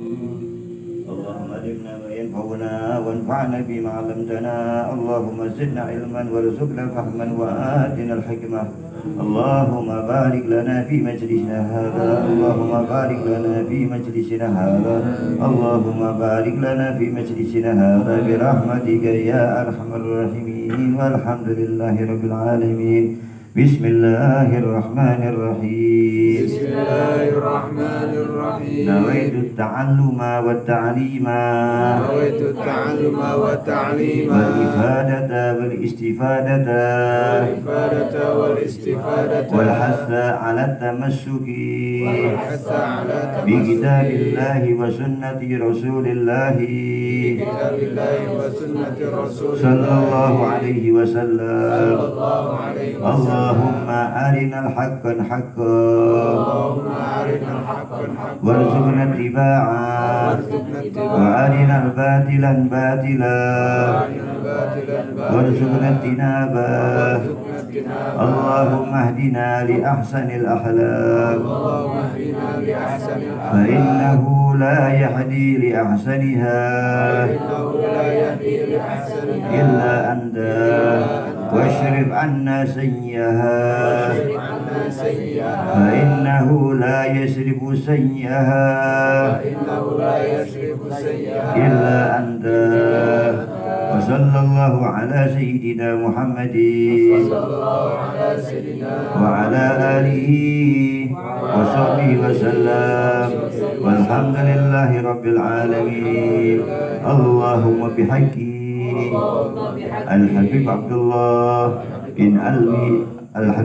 اللهم علمنا ما ينفعنا وانفعنا بما علمتنا. اللهم زدنا علما وارزقنا فهما وآتنا الحكمة. اللهم بارك لنا في مجلسنا هذا. اللهم بارك لنا في مجلسنا هذا. اللهم بارك لنا في مجلسنا هذا برحمتك يا أرحم الراحمين. والحمد لله رب العالمين. بسم الله الرحمن الرحيم. بسم الله الرحمن الرحيم. نويت التعلم والتعليم نويت التعلم والتعليم والإفادة والاستفادة والإفادة والاستفادة والحث على التمسك والحث على بكتاب الله وسنة رسول الله كتاب الله وسنة رسول صلى الله عليه وسلم. صلى الله عليه وسلم. اللهم أرنا الحق حقا اللهم أرنا الحق حقا وارزقنا اتباعه وارزقنا اتباعه وأرنا الباطل باطلا وارنا الباطل باطلا وارزقنا اجتنابه. وارزقنا اجتنابه. اللهم اهدنا لأحسن الأخلاق اللهم اهدنا لأحسن الأخلاق فإنه لا يهدي لأحسنها فإنه لا يهدي لأحسنها إلا أنت. واشرب عنا سيئها واصرف عنا سيئها فإنه لا يصرف سيئها فإنه لا يصرف سيئها إلا أنت. وصلى الله على سيدنا محمد صلى الله على سيدنا وعلى آله وصحبه وسلم. والحمد لله رب العالمين. اللهم بحق الحبيب عبد الله بن الحبيب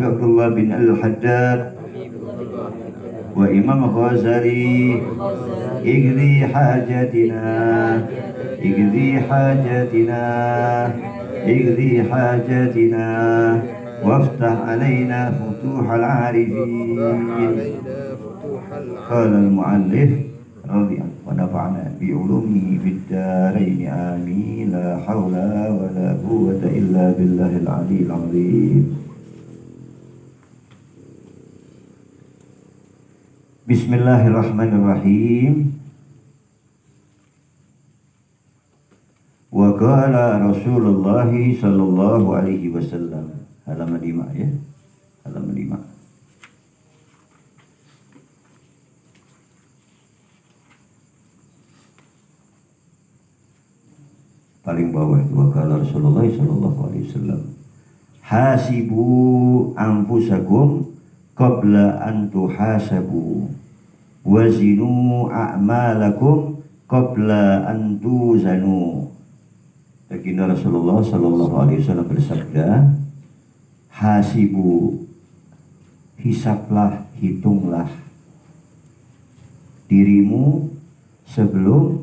عبد الله بن الحداد وإمام الغزالي اقضي حاجاتنا اقضي حاجاتنا اقضي حاجاتنا وافتح علينا فتوح العارفين. قال المؤلف رضي الله ونفعنا بعلومه في الدارين آمين. لا حول ولا قوة إلا بالله العلي العظيم. بسم الله الرحمن الرحيم. وقال رسول الله صلى الله عليه وسلم. Halaman 5 ya. Halaman 5. Paling bawah itu waqala Rasulullah sallallahu alaihi wasallam. Hasibu anfusakum qabla an tuhasabu wazinu a'malakum qabla an tuzanu. Baginda Rasulullah sallallahu alaihi wasallam bersabda, hasibu, hisablah, hitunglah dirimu sebelum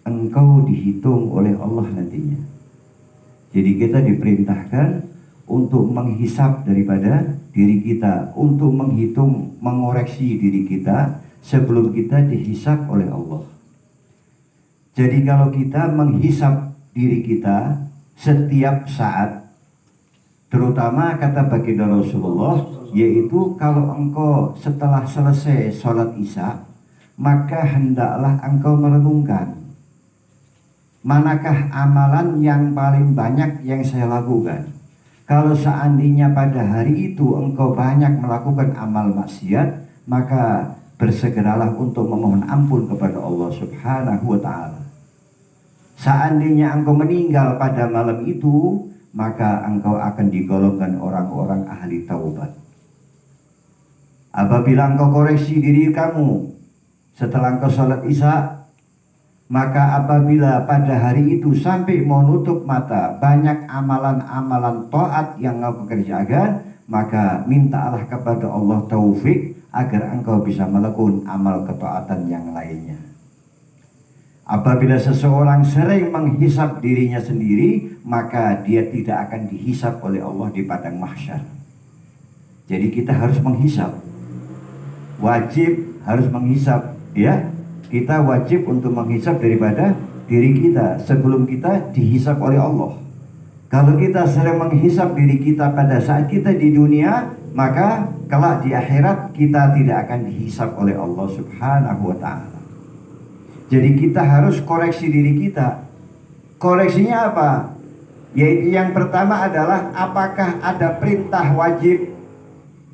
engkau dihitung oleh Allah nantinya. Jadi kita diperintahkan untuk menghisab daripada diri kita, untuk menghitung, mengoreksi diri kita sebelum kita dihisab oleh Allah. Jadi kalau kita menghisab diri kita setiap saat, terutama kata baginda Rasulullah, yaitu kalau engkau setelah selesai sholat isya, maka hendaklah engkau merenungkan, manakah amalan yang paling banyak yang saya lakukan. Kalau seandainya pada hari itu engkau banyak melakukan amal maksiat, maka bersegeralah untuk memohon ampun kepada Allah Subhanahu wa ta'ala. Seandainya engkau meninggal pada malam itu, maka engkau akan digolongkan orang-orang ahli taubat. Apabila engkau koreksi diri kamu setelah engkau sholat isya, maka apabila pada hari itu sampai mau nutup mata banyak amalan-amalan taat yang engkau kerjakan, maka mintalah kepada Allah taufik agar engkau bisa melakukan amal ketaatan yang lainnya. Apabila seseorang sering menghisap dirinya sendiri, maka dia tidak akan dihisap oleh Allah di padang mahsyar. Jadi kita harus menghisap, wajib harus menghisap, ya. Kita wajib untuk menghisap daripada diri kita sebelum kita dihisap oleh Allah. Kalau kita sering menghisap diri kita pada saat kita di dunia, maka kelak di akhirat kita tidak akan dihisap oleh Allah Subhanahu wa ta'ala. Jadi kita harus koreksi diri kita. Koreksinya apa? Yaitu yang pertama adalah apakah ada perintah wajib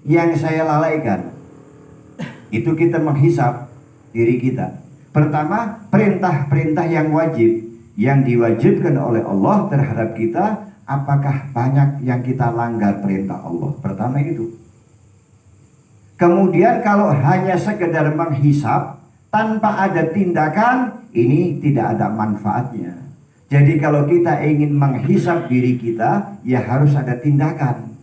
yang saya lalaikan. Itu kita menghisap diri kita. Pertama, perintah-perintah yang wajib yang diwajibkan oleh Allah terhadap kita, apakah banyak yang kita langgar perintah Allah. Pertama itu. Kemudian kalau hanya sekedar menghisap tanpa ada tindakan, ini tidak ada manfaatnya. Jadi kalau kita ingin menghisap diri kita, ya harus ada tindakan.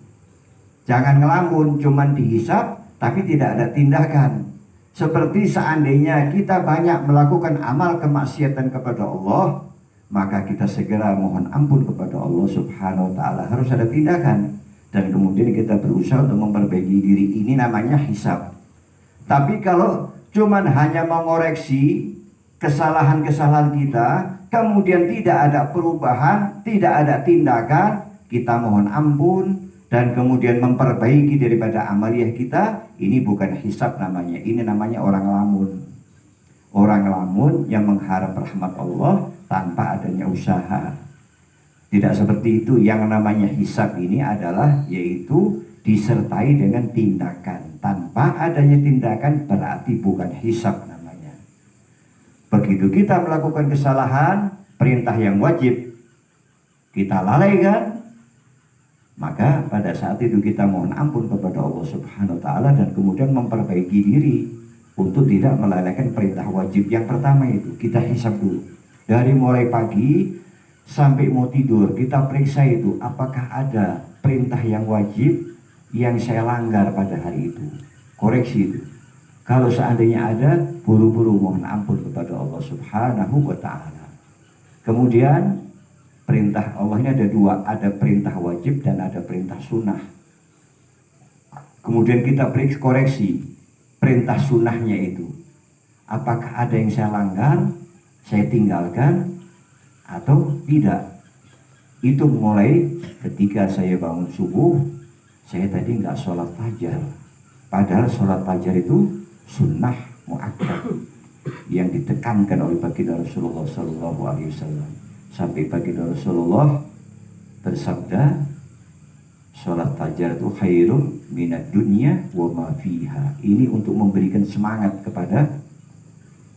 Jangan ngelamun, cuman dihisap tapi tidak ada tindakan. Seperti seandainya kita banyak melakukan amal kemaksiatan kepada Allah, maka kita segera mohon ampun kepada Allah Subhanahu wa ta'ala. Harus ada tindakan. Dan kemudian kita berusaha untuk memperbaiki diri. Ini namanya hisab. Tapi kalau cuman hanya mengoreksi kesalahan-kesalahan kita, kemudian tidak ada perubahan, tidak ada tindakan, kita mohon ampun dan kemudian memperbaiki daripada amaliyah kita, ini bukan hisab namanya. Ini namanya orang lamun. Orang lamun yang mengharap rahmat Allah tanpa adanya usaha. Tidak seperti itu. Yang namanya hisab ini adalah yaitu disertai dengan tindakan. Tanpa adanya tindakan berarti bukan hisab namanya. Begitu kita melakukan kesalahan, perintah yang wajib kita lalaikan, maka pada saat itu kita mohon ampun kepada Allah Subhanahu wa ta'ala dan kemudian memperbaiki diri untuk tidak melalaikan perintah wajib. Yang pertama itu kita hisab dulu. Dari mulai pagi sampai mau tidur, kita periksa itu apakah ada perintah yang wajib yang saya langgar pada hari itu. Koreksi itu. Kalau seandainya ada, buru-buru mohon ampun kepada Allah Subhanahu wa ta'ala. Kemudian perintah Allah ini ada dua, ada perintah wajib dan ada perintah sunnah. Kemudian kita periksa koreksi perintah sunnahnya itu. Apakah ada yang saya langgar, saya tinggalkan atau tidak. Itu mulai ketika saya bangun subuh, saya tadi nggak sholat fajar. Padahal sholat fajar itu sunnah muakkad yang ditekankan oleh baginda Rasulullah Sallallahu Alaihi Wasallam. Sampai baginda Rasulullah bersabda, sholat fajar itu khairun minad dunya wa ma fiha. Ini untuk memberikan semangat kepada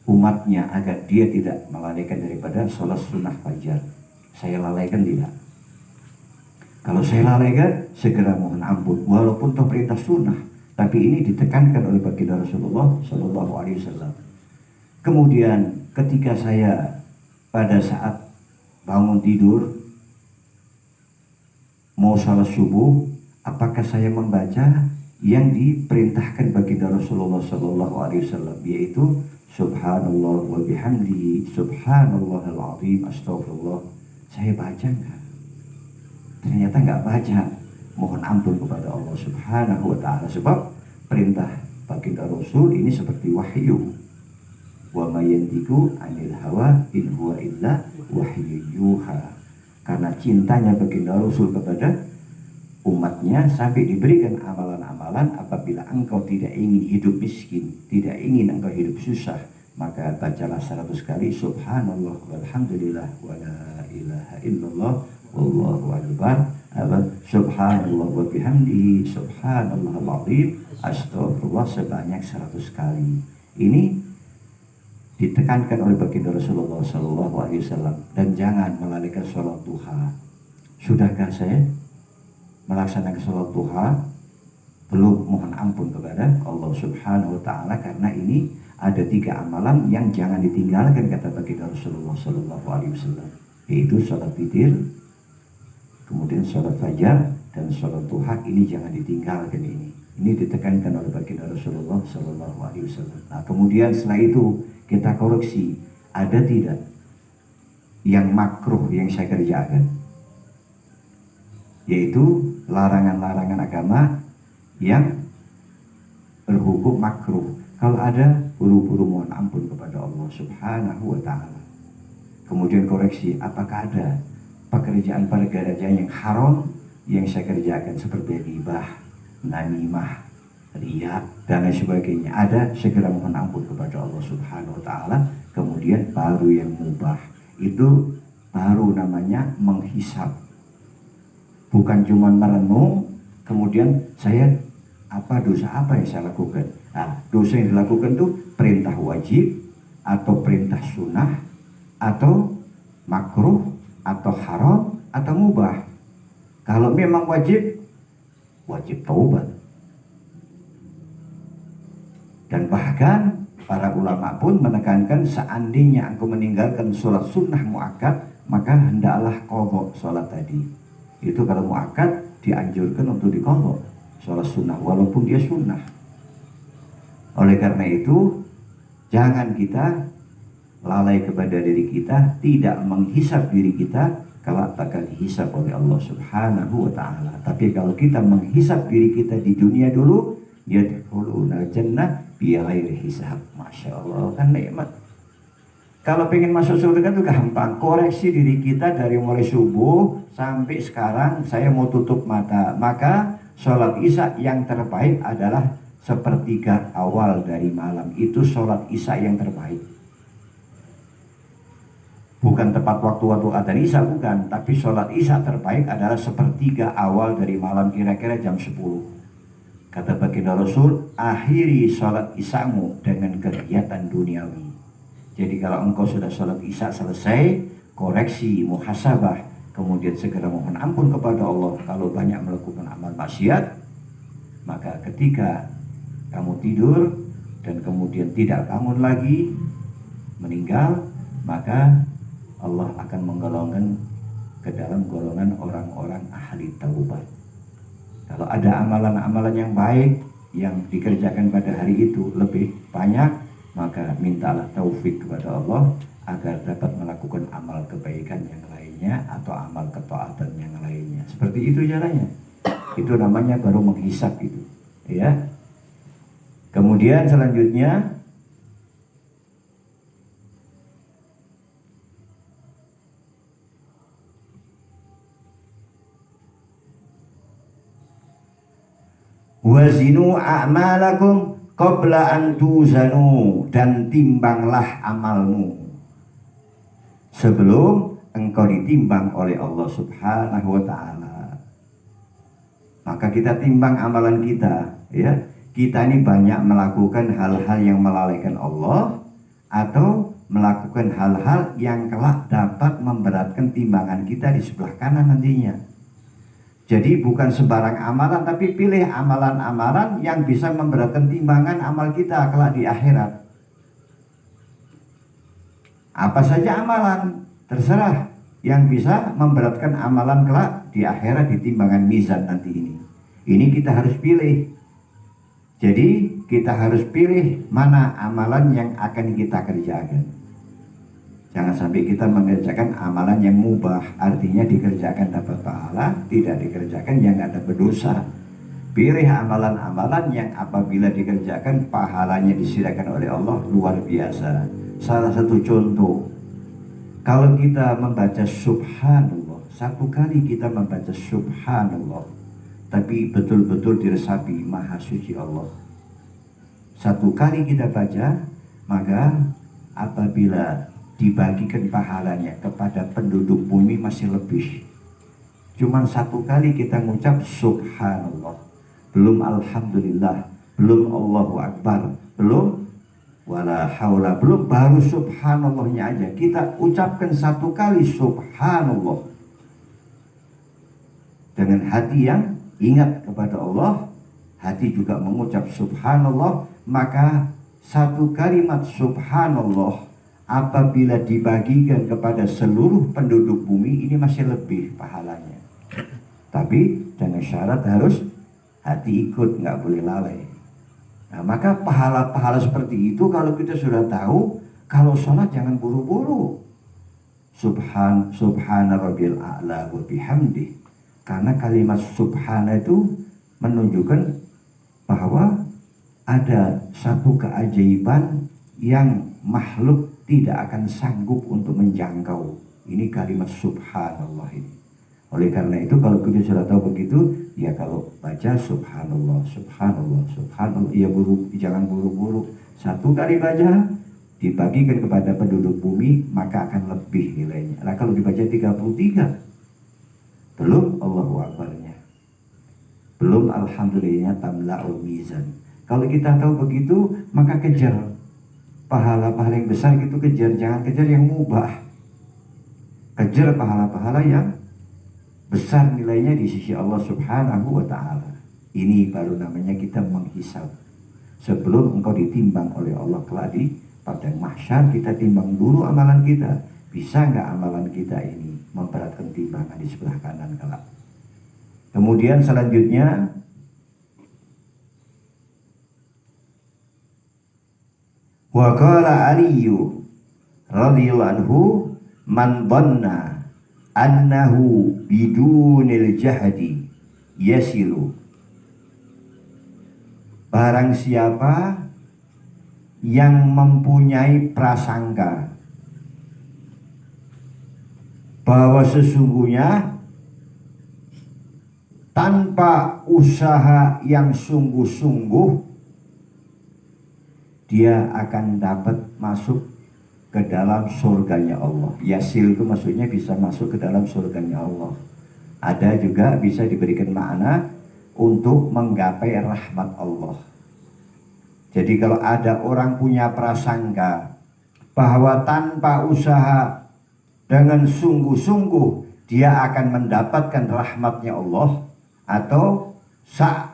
umatnya agar dia tidak melalaikan daripada sholat sunnah fajar. Saya lalaikan tidak? Kalau saya lalaikan, segera mohon ampun. Walaupun itu perintah sunnah, tapi ini ditekankan oleh baginda Rasulullah Sallallahu Alaihi Wasallam. Kemudian ketika saya pada saat bangun tidur mau sholat subuh, apakah saya membaca yang diperintahkan baginda Rasulullah Sallallahu Alaihi Wasallam, yaitu Subhanallah wa bihamdihi subhanallahil azim astaghfirullah. Saya baca enggak? Ternyata enggak baca. Mohon ampun kepada Allah Subhanahu wa ta'ala. Sebab perintah baginda Rasul ini seperti wahyu. Wa ma yantiqu 'anil hawa in huwa illa wahyu yuha. Karena cintanya baginda Rasul kepada umatnya sampai diberikan amalan-amalan. Apabila engkau tidak ingin hidup miskin, tidak ingin engkau hidup susah, maka bacalah 100 kali subhanallah walhamdulillah wa la ilaha illallah wallahu akbar, subhanallah wa bihamdihi subhanallahal azim astaghfirullah sebanyak 100 kali. Ini ditekankan oleh baginda Rasulullah Sallallahu Alaihi Wasallam. Dan jangan melalaikan sholat duha. Sudahkah saya melaksanakan sholat duha? Belum, mohon ampun kepada Allah Subhanahu wa ta'ala, karena ini ada 3 amalan yang jangan ditinggalkan kata baginda Rasulullah Sallallahu Alaihi Wasallam, yaitu sholat witir, kemudian sholat fajar dan sholat duha. Ini jangan ditinggalkan. Ini ditekankan oleh baginda Rasulullah Sallallahu Alaihi Wasallam. Nah kemudian setelah itu kita koreksi, ada tidak yang makruh yang saya kerjakan, yaitu larangan-larangan agama yang berhukum makruh. Kalau ada, buru-buru mohon ampun kepada Allah Subhanahu wa ta'ala. Kemudian koreksi, apakah ada pekerjaan-pekerjaan yang haram yang saya kerjakan seperti ghibah, namimah, riya dan lain sebagainya. Ada, segera mohon ampun kepada Allah Subhanahu wa ta'ala. Kemudian kemudian baru yang mubah. Itu baru namanya menghisap. Bukan cuma merenung, kemudian dosa apa yang saya lakukan. Nah, dosa yang dilakukan itu perintah wajib, atau perintah sunnah, atau makruh, atau haram, atau mubah. Kalau memang wajib taubat. Dan bahkan para ulama pun menekankan seandainya engkau meninggalkan sholat sunnah muakkad, maka hendaklah qadha sholat tadi. Itu kalau muakkad dianjurkan untuk diqadha sholat sunnah walaupun dia sunnah. Oleh karena itu jangan kita lalai kepada diri kita, tidak menghisap diri kita kelak bakal dihisap oleh Allah Subhanahu wa ta'ala. Tapi kalau kita menghisap diri kita di dunia dulu, yadkhuluna jannah bighairi hisab. Masya Allah, kan nikmat. Kalau pengen masuk surga itu gampang. Koreksi diri kita dari mulai subuh sampai sekarang saya mau tutup mata, maka sholat isya yang terbaik adalah sepertiga awal dari malam. Itu sholat isya yang terbaik. Bukan tepat waktu adzan isya, bukan. Tapi sholat isya terbaik adalah sepertiga awal dari malam, kira-kira jam 10. Kata baginda Rasul, akhiri sholat isyamu dengan kegiatan duniawi. Jadi kalau engkau sudah sholat isya selesai, koreksi, muhasabah, kemudian segera mohon ampun kepada Allah. Kalau banyak melakukan amal maksiat, maka ketika kamu tidur dan kemudian tidak bangun lagi, meninggal, maka Allah akan menggolongkan ke dalam golongan orang-orang ahli taubat. Kalau ada amalan-amalan yang baik yang dikerjakan pada hari itu lebih banyak, maka mintalah taufik kepada Allah agar dapat melakukan amal kebaikan yang lainnya atau amal ketaatan yang lainnya. Seperti itu caranya. Itu namanya baru menghisap itu, ya. Kemudian selanjutnya wazinu a'malakum qabla an tuzanu, dan timbanglah amalmu sebelum engkau ditimbang oleh Allah Subhanahu wa ta'ala. Maka kita timbang amalan kita, ya. Kita ini banyak melakukan hal-hal yang melalaikan Allah atau melakukan hal-hal yang kelak dapat memberatkan timbangan kita di sebelah kanan nantinya. Jadi bukan sembarang amalan, tapi pilih amalan-amalan yang bisa memberatkan timbangan amal kita kelak di akhirat. Apa saja amalan, terserah, yang bisa memberatkan amalan kelak di akhirat di timbangan mizan nanti ini. Ini kita harus pilih. Jadi kita harus pilih mana amalan yang akan kita kerjakan. Jangan sampai kita mengerjakan amalan yang mubah, artinya dikerjakan dapat pahala, tidak dikerjakan yang ada berdosa. Pilih amalan-amalan yang apabila dikerjakan pahalanya disediakan oleh Allah luar biasa. Salah satu contoh, kalau kita membaca subhanallah, satu kali kita membaca subhanallah, tapi betul-betul diresapi maha suci Allah. Satu kali kita baca, maka apabila dibagikan pahalanya kepada penduduk bumi masih lebih. Cuman satu kali kita mengucap subhanallah, belum alhamdulillah, belum Allahu akbar, belum wala haula, belum, baru subhanallahnya aja. Kita ucapkan satu kali subhanallah dengan hati yang ingat kepada Allah, hati juga mengucap subhanallah, maka satu kalimat subhanallah apabila dibagikan kepada seluruh penduduk bumi ini masih lebih pahalanya. Tapi dengan syarat harus hati ikut, nggak boleh lalai. Nah, maka pahala-pahala seperti itu kalau kita sudah tahu, kalau sholat jangan buru-buru. Subhana rabbil a'la wa bihamdih. Karena kalimat subhana itu menunjukkan bahwa ada satu keajaiban yang makhluk tidak akan sanggup untuk menjangkau. Ini kalimat subhanallah ini. Oleh karena itu kalau kita sudah tahu begitu, ya kalau baca subhanallah, subhanallah, subhanallah, ya jangan buru-buru. Satu kali baca dibagikan kepada penduduk bumi, maka akan lebih nilainya. Nah kalau dibaca 33, belum Allahu Akbarnya, belum Alhamdulillahnya tamla'ul mizan. Kalau kita tahu begitu, maka kejar pahala-pahala yang besar itu, kejar, jangan kejar yang mubah. Kejar pahala-pahala yang besar nilainya di sisi Allah Subhanahu wa ta'ala. Ini baru namanya kita menghisab. Sebelum engkau ditimbang oleh Allah kelak di padang mahsyar, kita timbang dulu amalan kita. Bisa nggak amalan kita ini memberatkan timbangan di sebelah kanan kelak. Kemudian selanjutnya, wa qala Aliyu radhiyallahu anhu man dhanna annahu bidunil jahdi yasilu. Barang siapa yang mempunyai prasangka bahwa sesungguhnya tanpa usaha yang sungguh-sungguh dia akan dapat masuk ke dalam surganya Allah. Yasil itu maksudnya bisa masuk ke dalam surganya Allah. Ada juga bisa diberikan makna untuk menggapai rahmat Allah. Jadi kalau ada orang punya prasangka bahwa tanpa usaha dengan sungguh-sungguh dia akan mendapatkan rahmatnya Allah, atau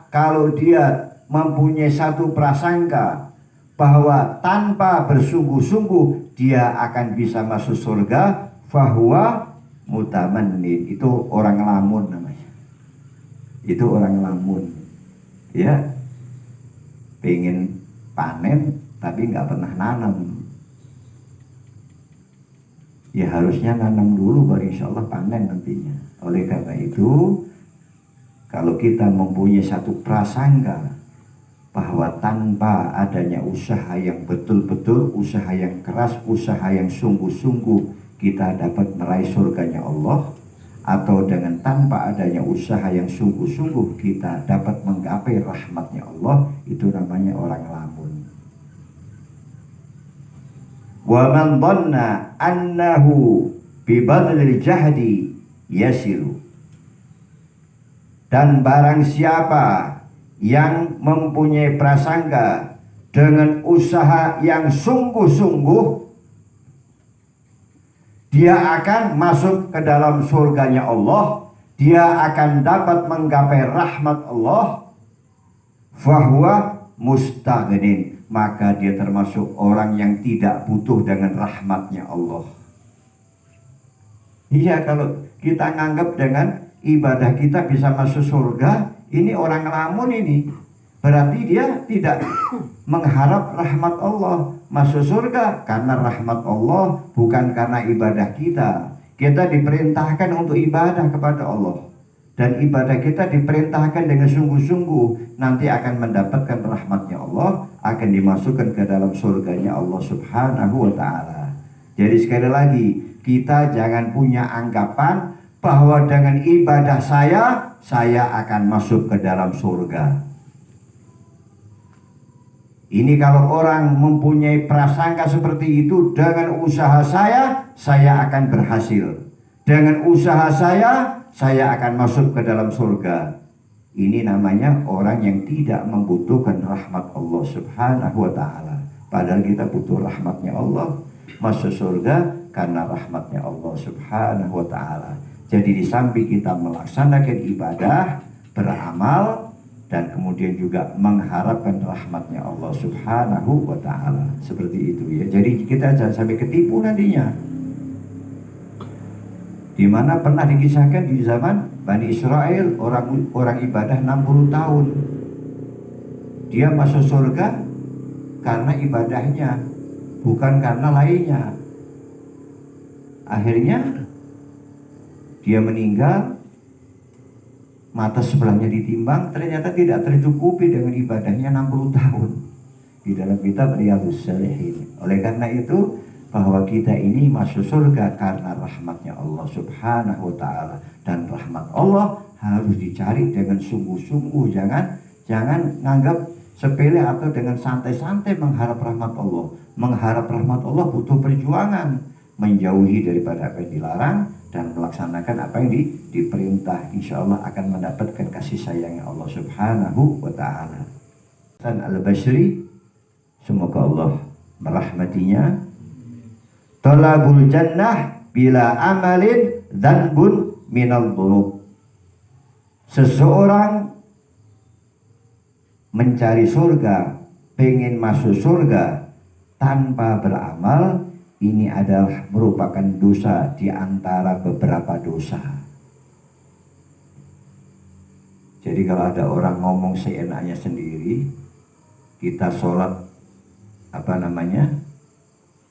kalau dia mempunyai satu prasangka bahwa tanpa bersungguh-sungguh dia akan bisa masuk surga, fahuwa mutamannin, itu orang lamun namanya. Itu orang lamun, ya, pengen panen tapi nggak pernah nanam. Ya harusnya nanam dulu baru insya Allah panen nantinya. Oleh karena itu, kalau kita mempunyai satu prasangka bahwa tanpa adanya usaha yang betul-betul, usaha yang keras, usaha yang sungguh-sungguh kita dapat meraih surganya Allah, atau dengan tanpa adanya usaha yang sungguh-sungguh kita dapat menggapai rahmatnya Allah, itu namanya orang lamun. Wa man dhanna annahu bibadlil jahdi yasilu. Dan barang siapa yang mempunyai prasangka dengan usaha yang sungguh-sungguh, dia akan masuk ke dalam surganya Allah, dia akan dapat menggapai rahmat Allah, fahuwa mustaghnin, maka dia termasuk orang yang tidak butuh dengan rahmatnya Allah. Iya, kalau kita nganggap dengan ibadah kita bisa masuk surga, ini orang lamun ini. Berarti dia tidak mengharap rahmat Allah. Masuk surga karena rahmat Allah, bukan karena ibadah kita. Kita diperintahkan untuk ibadah kepada Allah, dan ibadah kita diperintahkan dengan sungguh-sungguh, nanti akan mendapatkan rahmatnya Allah, akan dimasukkan ke dalam surganya Allah Subhanahu wa ta'ala. Jadi sekali lagi, kita jangan punya anggapan bahwa dengan ibadah saya akan masuk ke dalam surga. Ini kalau orang mempunyai prasangka seperti itu, dengan usaha saya akan berhasil. Dengan usaha saya akan masuk ke dalam surga. Ini namanya orang yang tidak membutuhkan rahmat Allah Subhanahu wa ta'ala. Padahal kita butuh rahmatnya Allah. Masuk surga karena rahmatnya Allah Subhanahu wa ta'ala. Jadi di samping kita melaksanakan ibadah, beramal, dan kemudian juga mengharapkan rahmatnya Allah Subhanahu wa ta'ala. Seperti itu ya. Jadi kita jangan sampai ketipu nantinya. Di mana pernah dikisahkan di zaman Bani Israel, orang ibadah 60 tahun. Dia masuk surga karena ibadahnya, bukan karena lainnya. Akhirnya dia meninggal, mata sebelahnya ditimbang, ternyata tidak tercukupi dengan ibadahnya 60 tahun. Di dalam kitab Riyadhus Shalihin. Oleh karena itu, bahwa kita ini masuk surga karena rahmatnya Allah Subhanahu wa ta'ala. Dan rahmat Allah harus dicari dengan sungguh-sungguh. Jangan nganggap sepele atau dengan santai-santai mengharap rahmat Allah. Mengharap rahmat Allah butuh perjuangan, menjauhi daripada apa yang dilarang dan melaksanakan apa yang diperintah. Insya Allah akan mendapatkan kasih sayangnya Allah Subhanahu wa Ta'ala. Dan Al-Bashri, semoga Allah merahmatinya, talabul jannah bila amalin dzanbun minal dhunub. Seseorang mencari surga, pengen masuk surga tanpa beramal, ini adalah merupakan dosa di antara beberapa dosa. Jadi kalau ada orang ngomong seenaknya sendiri, kita sholat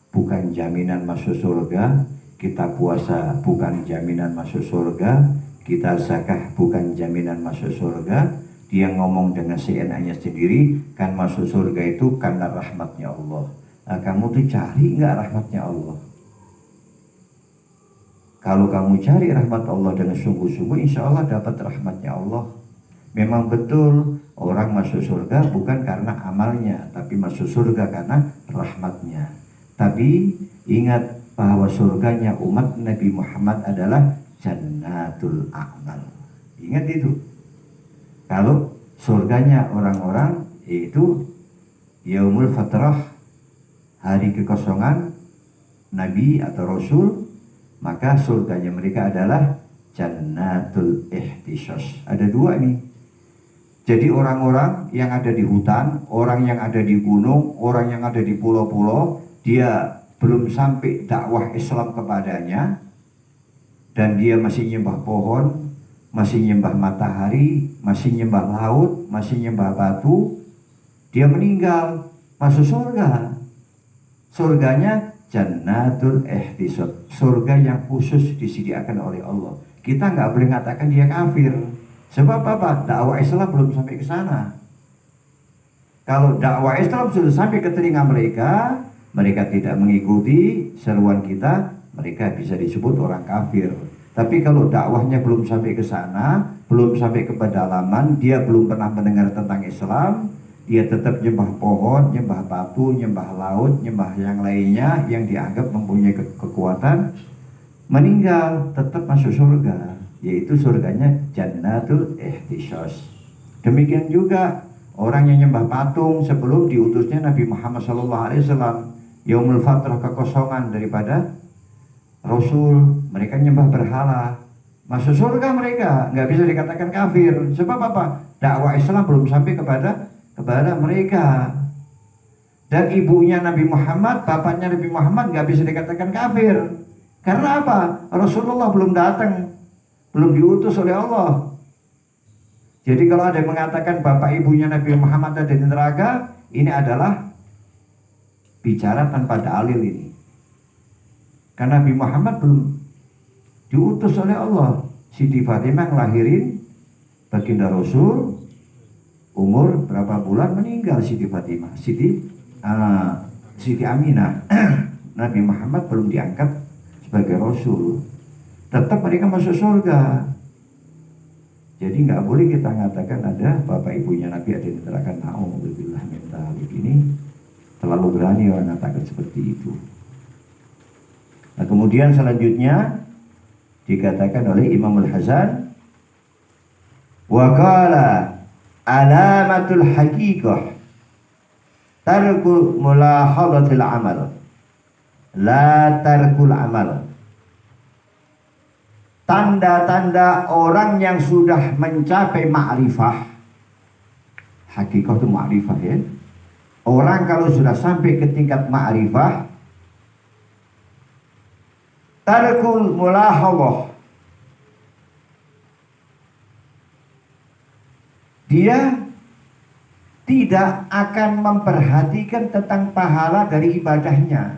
bukan jaminan masuk surga, kita puasa bukan jaminan masuk surga, kita zakah bukan jaminan masuk surga. Dia ngomong dengan seenaknya sendiri, kan masuk surga itu karena rahmatnya Allah. Nah, kamu tuh cari nggak rahmatnya Allah? Kalau kamu cari rahmat Allah dengan sungguh-sungguh, insya Allah dapat rahmatnya Allah. Memang betul orang masuk surga bukan karena amalnya, tapi masuk surga karena rahmatnya. Tapi ingat bahwa surganya umat Nabi Muhammad adalah Jannatul A'mal. Ingat itu. Kalau surganya orang-orang yaitu Yaumul Fatrah, hari kekosongan Nabi atau Rasul, maka surganya mereka adalah Jannatul Ihtisyas. Ada dua nih. Jadi orang-orang yang ada di hutan, orang yang ada di gunung, orang yang ada di pulau-pulau, dia belum sampai dakwah Islam kepadanya, dan dia masih nyembah pohon, masih nyembah matahari, masih nyembah laut, masih nyembah batu, dia meninggal, masuk surga. Surganya Jannatul Ihtisyas, surga yang khusus disediakan oleh Allah. Kita nggak boleh mengatakan dia kafir. Sebab apa? Dakwah Islam belum sampai ke sana. Kalau dakwah Islam sudah sampai ke telinga mereka, mereka tidak mengikuti seruan kita, mereka bisa disebut orang kafir. Tapi kalau dakwahnya belum sampai ke sana, belum sampai ke pedalaman, dia belum pernah mendengar tentang Islam, dia tetap nyembah pohon, nyembah batu, nyembah laut, nyembah yang lainnya yang dianggap mempunyai kekuatan, meninggal tetap masuk surga, yaitu surganya Jannatul Ihtisyas. Demikian juga orang yang nyembah patung sebelum diutusnya Nabi Muhammad SAW, Yaumul Fatrah, kekosongan daripada Rasul, mereka nyembah berhala, masuk surga mereka, nggak bisa dikatakan kafir. Sebab apa? Dakwah Islam belum sampai kepada mereka. Dan ibunya Nabi Muhammad, bapaknya Nabi Muhammad nggak bisa dikatakan kafir. Karena apa? Rasulullah belum datang, belum diutus oleh Allah. Jadi kalau ada yang mengatakan bapak ibunya Nabi Muhammad ada di neraka, ini adalah bicara tanpa dalil ini. Karena Nabi Muhammad belum diutus oleh Allah. Siti Fatimah ngelahirin baginda Rasul, umur berapa bulan meninggal Siti Fatimah, Siti Aminah. Nabi Muhammad belum diangkat sebagai Rasul. Tetap mereka masuk surga. Jadi nggak boleh kita mengatakan ada bapak ibunya Nabi ada di neraka. Na'udzubillah min dzalik. Ini terlalu berani orang mengatakan seperti itu. Nah, kemudian selanjutnya dikatakan oleh Imam Al-Hasan, wa qala alamatul haqiqah tarkul mulahadatil amal la tarkul amal. Tanda-tanda orang yang sudah mencapai ma'rifah, hakikah itu ma'rifah ya. Orang kalau sudah sampai ke tingkat ma'rifah, tarkul mulahadah, dia tidak akan memperhatikan tentang pahala dari ibadahnya.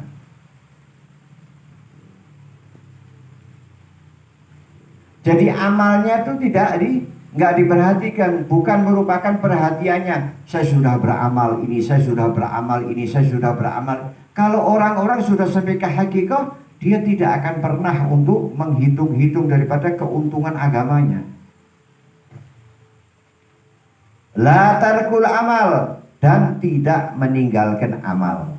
Jadi amalnya itu nggak diperhatikan, bukan merupakan perhatiannya. Saya sudah beramal ini, saya sudah beramal ini, saya sudah beramal. Kalau orang-orang sudah sampai ke hakikah, dia tidak akan pernah untuk menghitung-hitung daripada keuntungan agamanya. La tarkul amal, dan tidak meninggalkan amal.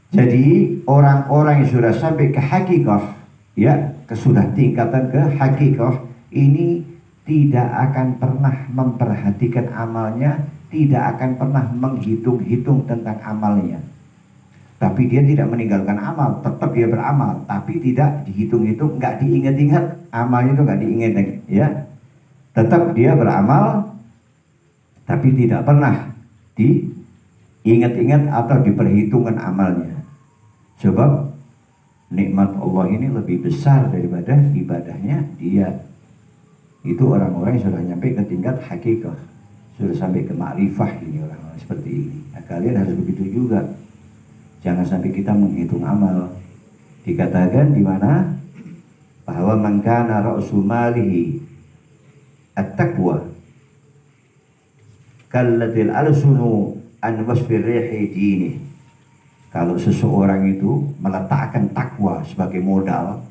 Jadi orang-orang yang sudah sampai ke hakikah, ya, sudah tingkatan ke hakikah, ini tidak akan pernah memperhatikan amalnya, tidak akan pernah menghitung-hitung tentang amalnya. Tapi dia tidak meninggalkan amal, tetap dia beramal, tapi tidak dihitung-hitung, nggak diingat-ingat, amalnya itu nggak diingat, ya. Tetap dia beramal, tapi tidak pernah diingat-ingat atau diperhitungkan amalnya. Sebab nikmat Allah ini lebih besar daripada ibadahnya dia. Itu orang-orang yang sudah nyampe ke tingkat hakikah, sudah sampai ke ma'rifah ini orang-orang seperti ini. Nah, kalian harus begitu juga. Jangan sampai kita menghitung amal. Dikatakan di mana bahwa man kana ra'su malihi at-taqwa kalladil alsunu an wasfir rihi dinih. Kalau seseorang itu meletakkan takwa sebagai modal,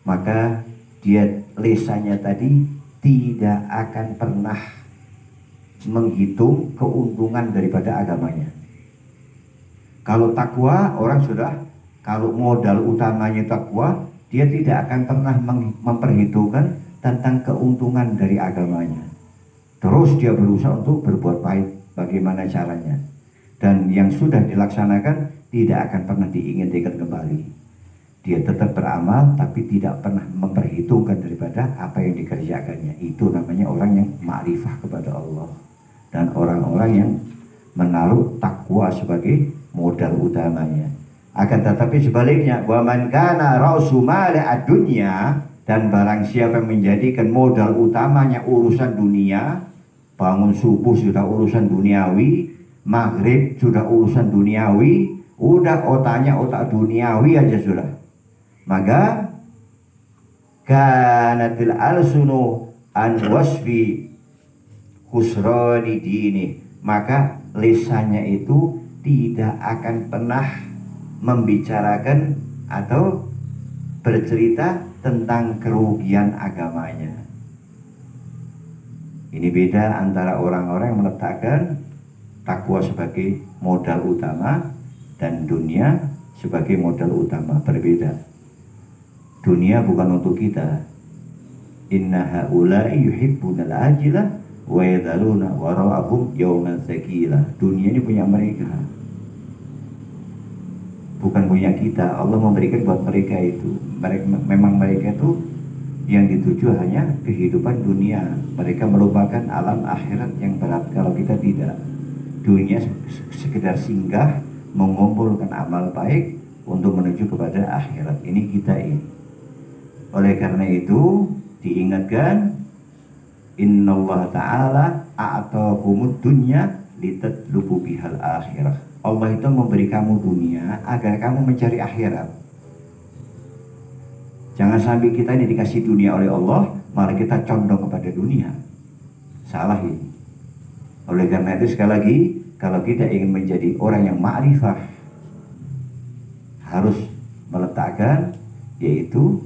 maka dia lisannya tadi tidak akan pernah menghitung keuntungan daripada agamanya. Kalau takwa, orang sudah, kalau modal utamanya takwa, dia tidak akan pernah memperhitungkan tentang keuntungan dari agamanya. Terus dia berusaha untuk berbuat baik, bagaimana caranya. Dan yang sudah dilaksanakan tidak akan pernah diingat-ingat kembali. Dia tetap beramal tapi tidak pernah memperhitungkan daripada apa yang dikerjakannya. Itu namanya orang yang ma'rifah kepada Allah. Dan orang-orang yang menaruh takwa sebagai modal utamanya. Akan tetapi sebaliknya, wa man kana ra'su mali ad-dunya, dan barang siapa yang menjadikan modal utamanya urusan dunia, bangun subuh sudah urusan duniawi, maghrib sudah urusan duniawi, udah otaknya otak duniawi aja sudah. Maka kanatil alsunu an wasfi khusrani dini, maka lisannya itu tidak akan pernah membicarakan atau bercerita tentang kerugian agamanya. Ini beda antara orang-orang yang meletakkan takwa sebagai modal utama dan dunia sebagai modal utama. Berbeda. Dunia bukan untuk kita. Inna haula'i yuhibbunal ajilah wa yadhaluna wara'ahum yawman tsaqilah. Dunia ini punya mereka, bukan punya kita. Allah memberikan buat mereka itu. Memang mereka itu yang dituju hanya kehidupan dunia. Mereka melupakan alam akhirat yang berat. Kalau kita tidak, dunia sekedar singgah mengumpulkan amal baik untuk menuju kepada akhirat. Ini kita ini. Oleh karena itu diingatkan, innallaha ta'ala a'taakumud dunya litatlubu bihal akhirah. Allah itu memberi kamu dunia agar kamu mencari akhirat. Jangan sampai kita ini dikasih dunia oleh Allah, malah kita condong kepada dunia. Salah ini. Oleh karena itu sekali lagi, kalau kita ingin menjadi orang yang ma'rifah, harus meletakkan, yaitu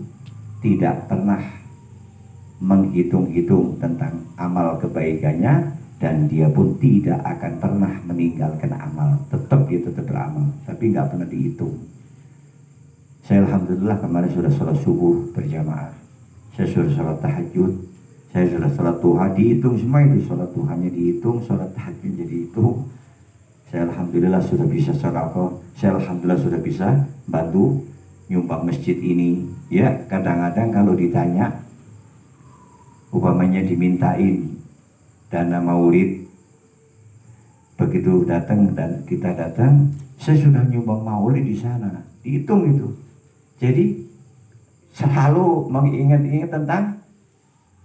tidak pernah menghitung-hitung tentang amal kebaikannya, dan dia pun tidak akan pernah meninggalkan amal. Tetap dia tetap beramal, tapi nggak pernah dihitung. Saya alhamdulillah kemarin sudah sholat subuh berjamaah, saya sudah sholat tahajud, saya sudah sholat duha, dihitung semua itu. Sholat duhanya dihitung, sholat tahajudnya dihitung. Saya alhamdulillah sudah bisa sedekah, saya alhamdulillah sudah bisa bantu nyumbang masjid ini. Ya, kadang-kadang kalau ditanya, umpamanya dimintain dana maulid, begitu datang dan kita datang, saya sudah nyumbang maulid di sana, dihitung itu. Jadi selalu mengingat-ingat tentang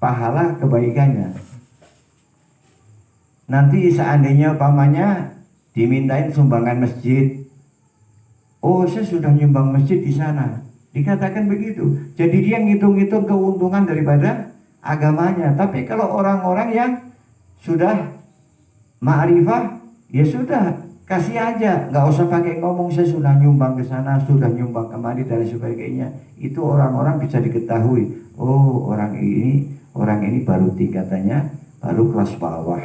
pahala kebaikannya. Nanti seandainya umpamanya dimintain sumbangan masjid, oh saya sudah nyumbang masjid di sana, dikatakan begitu. Jadi dia ngitung-ngitung keuntungan daripada agamanya. Tapi kalau orang-orang yang sudah ma'rifah, ya sudah, kasih aja, nggak usah pakai ngomong saya sudah nyumbang ke sana, sudah nyumbang kemari dan sebagainya. Itu orang-orang bisa diketahui, oh orang ini baru tingkatannya, baru kelas bawah.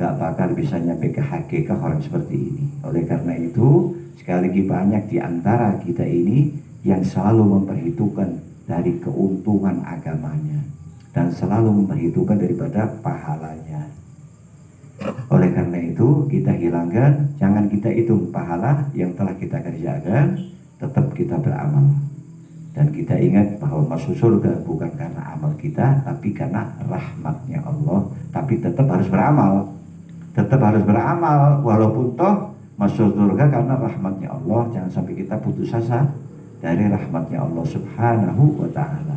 gak bakal bisa nyampe ke hakikat orang seperti ini. Oleh karena itu, sekali lagi banyak di antara kita ini yang selalu memperhitungkan dari keuntungan agamanya dan selalu memperhitungkan daripada pahalanya. Oleh karena itu, kita hilangkan, jangan kita hitung pahala yang telah kita kerjakan, tetap kita beramal. Dan kita ingat bahwa masuk surga bukan karena amal kita, tapi karena rahmatnya Allah. Tapi tetap harus beramal. Tetap harus beramal, walaupun toh masuk surga karena rahmatnya Allah. Jangan sampai kita putus asa dari rahmatnya Allah subhanahu wa ta'ala.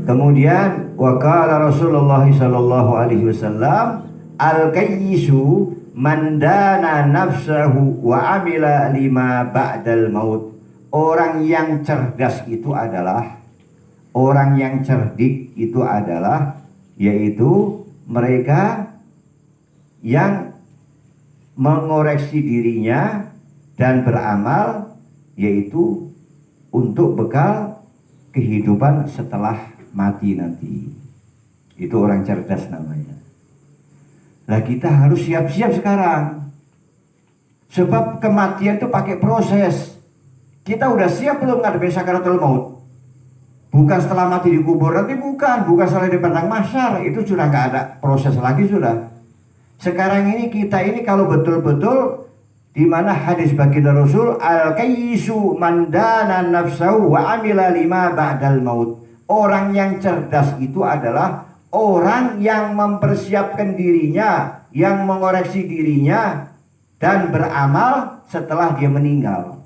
Kemudian waqala Rasulullah sallallahu alaihi wasallam, al-kayyisu man dana nafsahu wa amila lima ba'dal maut. Orang yang cerdas itu adalah, orang yang cerdik itu adalah, yaitu mereka yang mengoreksi dirinya dan beramal, yaitu untuk bekal kehidupan setelah mati nanti. Itu orang cerdas namanya. Nah, kita harus siap-siap sekarang. Sebab kematian itu pakai proses. Kita udah siap belum ngadepin sakaratul maut? Bukan setelah mati dikubur nanti, bukan setelah di padang mahsyar, itu sudah nggak ada proses lagi sudah. Sekarang ini kita ini kalau betul-betul di mana hadis baginda Rasul, al-kayyisu man dana nafsahu wa amila lima ba'dal maut. Orang yang cerdas itu adalah orang yang mempersiapkan dirinya, yang mengoreksi dirinya dan beramal setelah dia meninggal.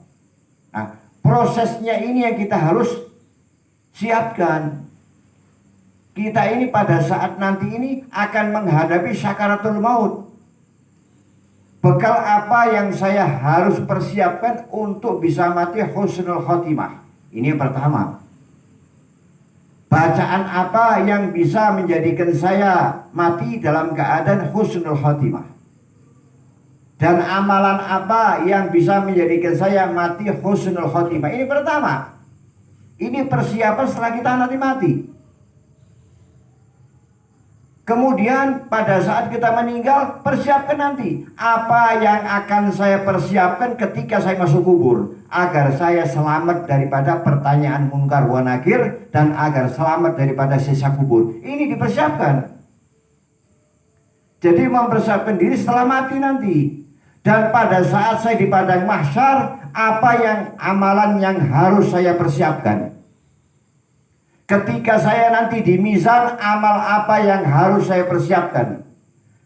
Nah, prosesnya ini yang kita harus siapkan. Kita ini pada saat nanti ini akan menghadapi sakaratul maut. Bekal apa yang saya harus persiapkan untuk bisa mati husnul khotimah? Ini yang pertama. Bacaan apa yang bisa menjadikan saya mati dalam keadaan husnul khotimah? Dan amalan apa yang bisa menjadikan saya mati husnul khotimah? Ini pertama. Ini persiapan setelah kita nanti mati. Kemudian pada saat kita meninggal, persiapkan nanti apa yang akan saya persiapkan ketika saya masuk kubur, agar saya selamat daripada pertanyaan munkar wa nakir dan agar selamat daripada siksa kubur. Ini dipersiapkan. Jadi mempersiapkan diri setelah mati nanti. Dan pada saat saya di padang mahsyar, apa yang amalan yang harus saya persiapkan? Ketika saya nanti di mizan, amal apa yang harus saya persiapkan?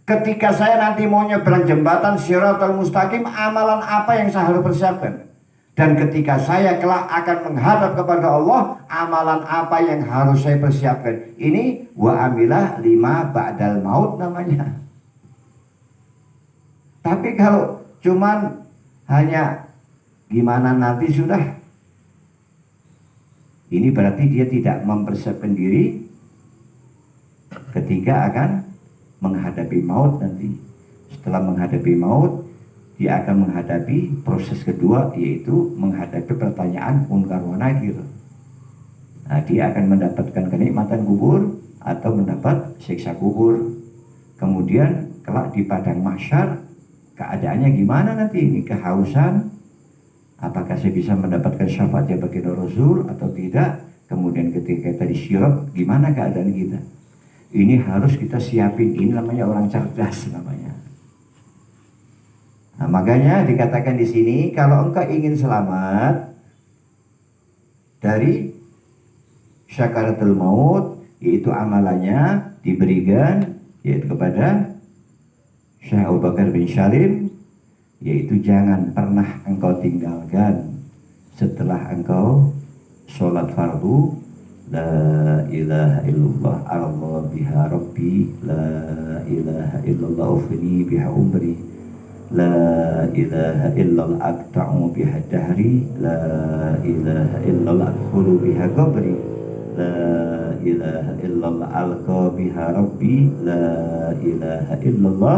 Ketika saya nanti mau nyebrang jembatan Shiratal Mustaqim, amalan apa yang saya harus persiapkan? Dan ketika saya kelak akan menghadap kepada Allah, amalan apa yang harus saya persiapkan? Ini wa amilah lima ba'dal maut namanya. Tapi kalau cuman hanya gimana nanti sudah, ini berarti dia tidak mempersiapkan diri ketika akan menghadapi maut nanti. Setelah menghadapi maut, dia akan menghadapi proses kedua, yaitu menghadapi pertanyaan munkar wa nakir. Nah, dia akan mendapatkan kenikmatan kubur atau mendapat siksa kubur. Kemudian kelak di padang mahsyar, keadaannya gimana nanti ini? Kehausan, apakah saya bisa mendapatkan syafaatnya baginda Rasul atau tidak? Kemudian ketika kita disirat, gimana keadaan kita? Ini harus kita siapin. Ini namanya orang cerdas namanya. Nah, makanya dikatakan di sini, kalau engkau ingin selamat dari syakaratul maut, yaitu amalannya diberikan yaitu kepada Syekh Abu Bakar bin Salim, yaitu jangan pernah engkau tinggalkan setelah engkau sholat fardu, la ilaha illallah Allah biha rabbi, la ilaha illallah ufni biha umri, la ilaha illallah aqta'u biha dahri, la ilaha illallah adkhulu biha qabri, la ilaha illallah alqa biha rabbi, la ilaha illallah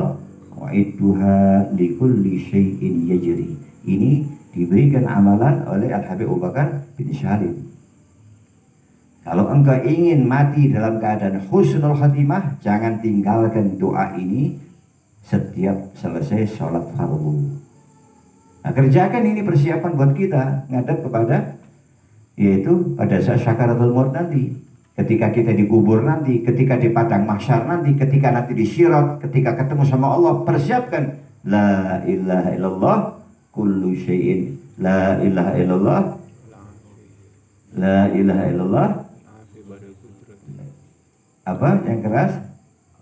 wa'idduha likulli syai'in yajri. Ini diberikan amalan oleh Al-Habib Abu Bakar bin Salim. Kalau engkau ingin mati dalam keadaan husnul khatimah, jangan tinggalkan doa ini setiap selesai sholat fardu. Nah, kerjakan ini persiapan buat kita ngadap kepada, yaitu pada saat syakaratul maut nanti, ketika kita dikubur nanti, ketika di padang mahsyar nanti, ketika nanti di syirat, ketika ketemu sama Allah. Persiapkan la ilaha illallah kullu syai'in, la ilaha illallah, la ilaha illallah. Apa yang keras?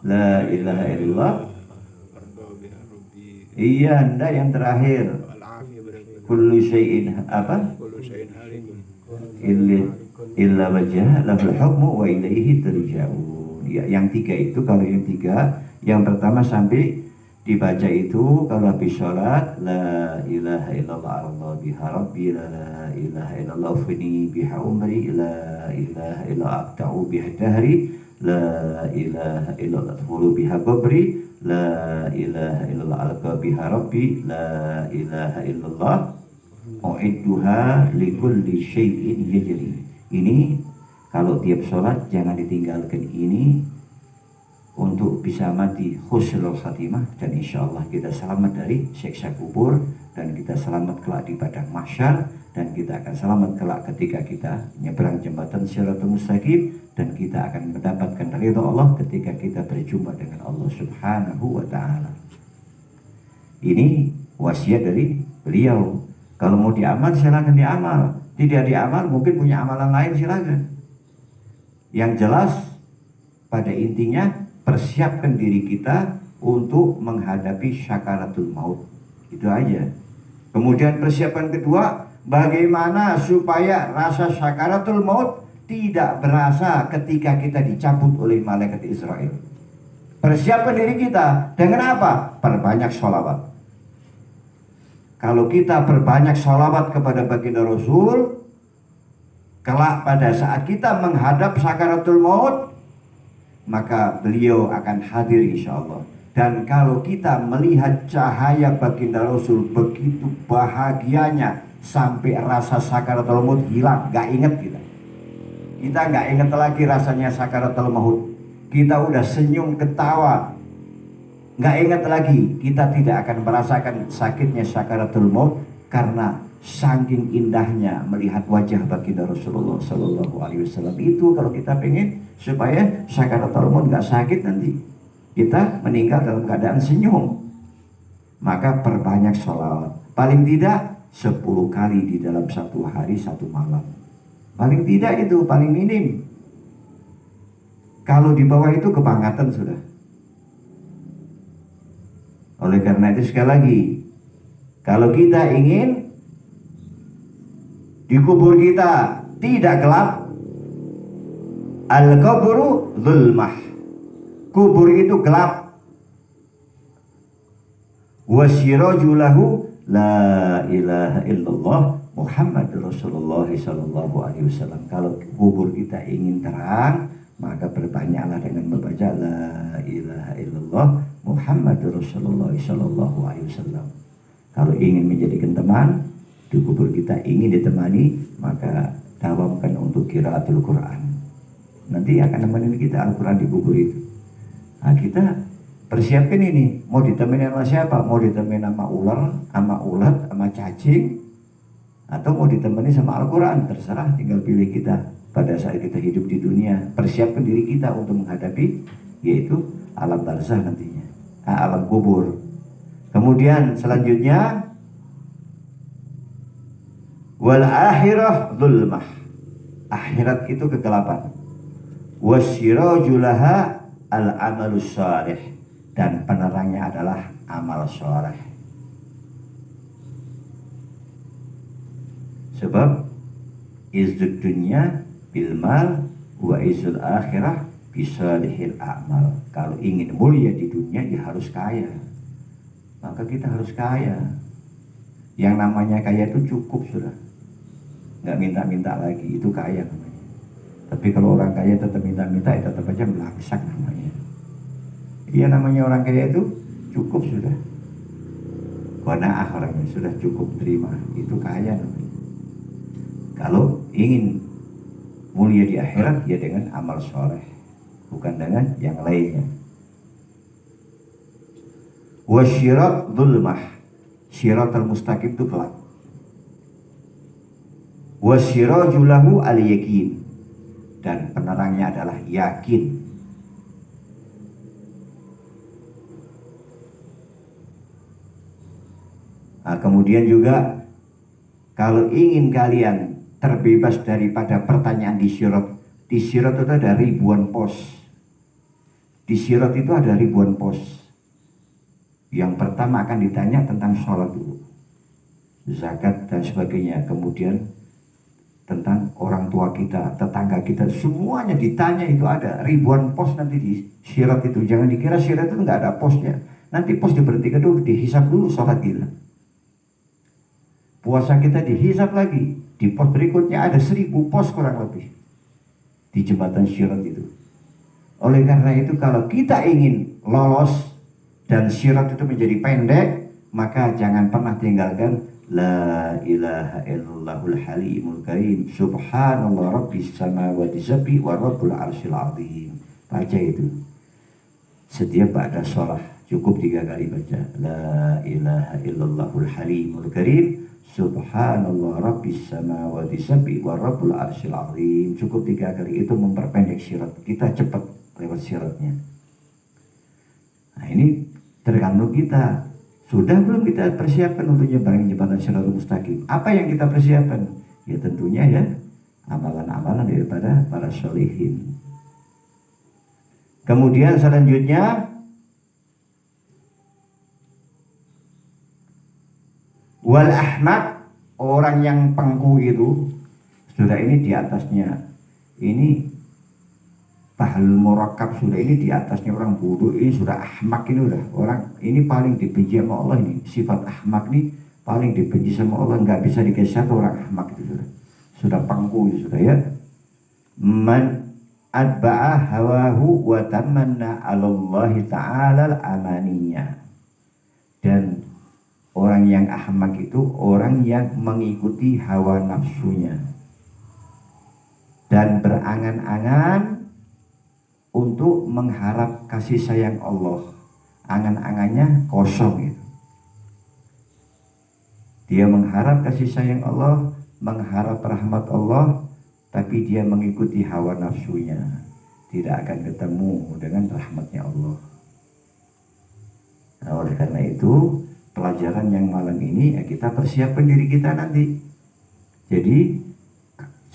La ilaha illallah. Iya, anda yang terakhir. Kullu syai'in apa? Illa wajah lahul hukmu wa ilaihi turja'un. Ya, yang tiga itu, kalau yang tiga, yang pertama sampai dibaca itu kalau habis sholat, la ilaha illallah Allah biha rabbi, la ilaha illallah fini biha umri, la ilaha illallah abta'u biha dahri, la ilaha illallah adkhulu biha qabri, la ilaha illallah alqa biha rabbi, la ilaha illallah u'idduha likulli syai'in yajri. Ini kalau tiap sholat jangan ditinggalkan ini untuk bisa mati husnul khatimah, dan insya Allah kita selamat dari siksa kubur, dan kita selamat kelak di padang mahsyar, dan kita akan selamat kelak ketika kita nyebrang jembatan Shiratul Mustaqim, dan kita akan mendapatkan ridha Allah ketika kita berjumpa dengan Allah Subhanahu wa ta'ala. Ini wasiat dari beliau. Kalau mau diamal silakan diamal, tidak diamal mungkin punya amalan lain silakan. Yang jelas pada intinya persiapkan diri kita untuk menghadapi syakaratul maut. Itu aja. Kemudian persiapan kedua, bagaimana supaya rasa syakaratul maut tidak berasa ketika kita dicabut oleh malaikat Israel. Persiapkan diri kita dengan apa? Perbanyak sholawat. Kalau kita perbanyak sholawat kepada baginda Rasul, kelak pada saat kita menghadap sakaratul maut, maka beliau akan hadir insya Allah. Dan kalau kita melihat cahaya baginda Rasul begitu bahagianya, sampai rasa sakaratul maut hilang, gak inget kita. Kita gak inget lagi rasanya sakaratul maut. Kita udah senyum ketawa, gak inget lagi. Kita tidak akan merasakan sakitnya sakaratul maut, karena saking indahnya melihat wajah baginda Rasulullah Sallallahu Alaihi Wasallam. Itu kalau kita pengen supaya sakaratul maut gak sakit nanti, kita meninggal dalam keadaan senyum, maka perbanyak sholawat. Paling tidak 10 kali di dalam satu hari satu malam. Paling tidak itu, paling minim. Kalau di bawah itu kebangatan sudah. Oleh karena itu sekali lagi, kalau kita ingin di kubur kita tidak gelap, al-qabru zulmah, kubur itu gelap, wasyirajulahu la ilaha illallah Muhammad Rasulullah sallallahu alaihi wasallam. Kalau kubur kita ingin terang, maka perbanyaklah dengan membaca la ilaha illallah Muhammad Rasulullah sallallahu alaihi wasallam. Kalau ingin menjadikan teman di kubur kita, ingin ditemani, maka dawamkan untuk qiraatul Quran. Nanti akan nemenin kita Al-Quran di kubur itu. Nah, kita persiapkan ini, mau ditemenin sama siapa? Mau ditemenin sama ular, sama ulat, sama cacing, atau mau ditemenin sama Al-Quran? Terserah, tinggal pilih kita. Pada saat kita hidup di dunia, persiapkan diri kita untuk menghadapi, yaitu alam barzah nantinya, alam kubur. Kemudian selanjutnya, wal akhirah zulmah, akhirat itu kegelapan. Wasyirajulaha al amalus salih, dan penerangnya adalah amal saleh. Sebab izzud dunya bil mal wa izzul akhirah bisalihil a'mal. Kalau ingin mulia di dunia, ya harus kaya. Maka kita harus kaya. Yang namanya kaya itu cukup sudah, nggak minta-minta lagi, itu kaya namanya. Tapi kalau orang kaya tetap minta-minta, itu tetap aja melangsak namanya. Iya, namanya orang kaya itu cukup sudah, qanaah orangnya, sudah cukup terima, itu kaya namanya. Kalau ingin mulia di akhirat ya dengan amal soleh, bukan dengan yang lainnya. Wasyirat dzulmah, syiratal mustaqim itu gelap. Wasyiraju lahu al-yakin, dan penerangnya adalah yakin. Nah, kemudian juga kalau ingin kalian terbebas daripada pertanyaan di sirat itu ada ribuan pos. Di sirat itu ada ribuan pos. Yang pertama akan ditanya tentang sholat dulu, zakat dan sebagainya. Kemudian tentang orang tua kita, tetangga kita, semuanya ditanya. Itu ada ribuan pos nanti di sirat itu. Jangan dikira sirat itu nggak ada posnya. Nanti pos diberhentikan dulu, dihisap dulu sholat kita. Puasa kita dihisap lagi. Di pos berikutnya ada 1000 pos kurang lebih di jembatan sirat itu. Oleh karena itu kalau kita ingin lolos dan sirat itu menjadi pendek, maka jangan pernah tinggalkan La ilaha illallahul halimul karim subhanallah rabbis samawati sab'i wa rabbul arsyil azim. Baca itu setiap ba'da sholat, cukup 3 kali baca La ilaha illallahul halimul karim subhanallah rabbis samawati sab'i wa rabbul arsyil azim. Cukup 3 kali, itu memperpendek syirat kita, cepat lewat syiratnya. Nah ini tergantung kita. Sudah belum kita persiapkan untuk nyebrang jembatan Siratal Mustaqim? Apa yang kita persiapkan? Ya tentunya ya amalan-amalan daripada para sholihin. Kemudian selanjutnya wal ahmak, orang yang pengku itu sudah ini di atasnya. Ini Bahlul Murakkab sudah ini di atasnya orang bodoh, ini sudah ahmak, ini udah orang ini paling dibenci sama Allah. Ini sifat ahmak nih paling dibenci sama Allah, nggak bisa digeser orang ahmak itu sudah pangku itu sudah ya. Man adba'a hawahu wa tamanna 'alallahi ta'ala al-amaniyah. Dan orang yang ahmak itu orang yang mengikuti hawa nafsunya dan berangan-angan untuk mengharap kasih sayang Allah. Angan-angannya kosong itu. Dia mengharap kasih sayang Allah, mengharap rahmat Allah, tapi dia mengikuti hawa nafsunya, tidak akan ketemu dengan rahmatnya Allah. Nah, oleh karena itu pelajaran yang malam ini ya kita persiapkan diri kita nanti. Jadi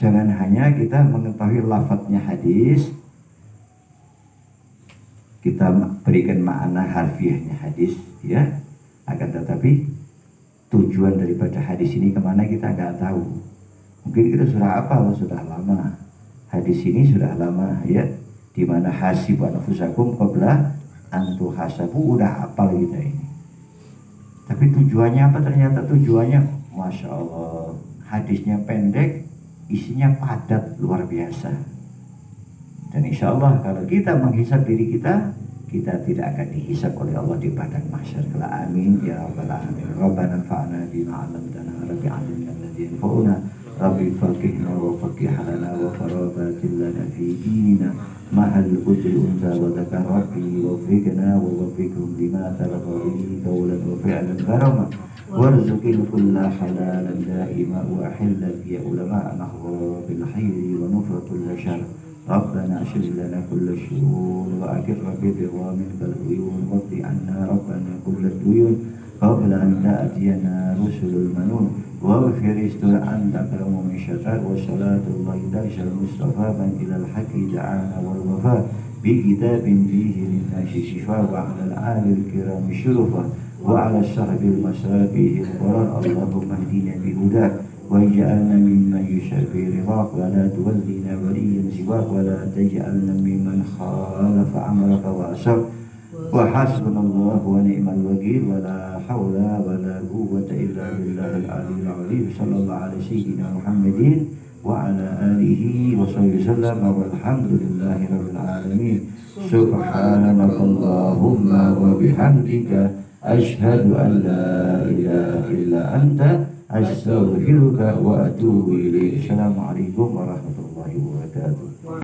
jangan hanya kita mengetahui lafadznya hadis, kita berikan makna harfiahnya hadis ya, akan tetapi tujuan daripada hadis ini kemana kita nggak tahu. Mungkin kita sudah hafal, sudah lama hadis ini, sudah lama ya, dimana hasibu anfusakum qabla an tuhasabu, udah hafal kita ini. Tapi tujuannya apa? Ternyata tujuannya Masya Allah, hadisnya pendek, isinya padat luar biasa. Dan insya Allah kalau kita menghisap diri kita, kita tidak akan dihisap oleh Allah di padang mahsyar. Amin ya rabbal alamin. Rabbana anfa'na bima 'allamtana, rabbi 'allimna alladhi yanfa'una, rabbi faqihna wa faqih lana wa farabatil lana fi dinina mahal qudri unza wa dzakar rabbi wa fiqna wa wafiqhum lima tarqabi qawlan wa fi'lan karama warzuqil kulla halalan da'ima wa ahillan ya ulama nahwa bil khairi wa nufratul syarr. ربنا اشرح لنا كل الشؤون وأكر بضوام كالعيون واقض عنا ربنا كل الديون قبل أن تأتينا رسل المنون واغفر استر أنت أكرم من شتات وصلاة الله تغشى المصطفى من إلى الحق دعانا والوفاء بكتاب فيه للناس شفاء وعلى الآل الكرام شرفا وعلى الصحب المسابيه القرآن اللهم اهدنا بهداك واجعلنا ممن يشفي رضاك ولا تولنا وليا سواك ولا تجعلنا ممن خالف امرك وعصاك وحسبنا الله ونعم الوكيل ولا حول ولا قوة الا بالله العلي العظيم صلى الله على سيدنا محمد وعلى اله وصحبه وسلم والحمد لله رب العالمين سبحانك اللهم وبحمدك أشهد أن لا إله إلا أنت أستغفرك وأتوب إليك. السلام عليكم ورحمة الله wabarakatuh.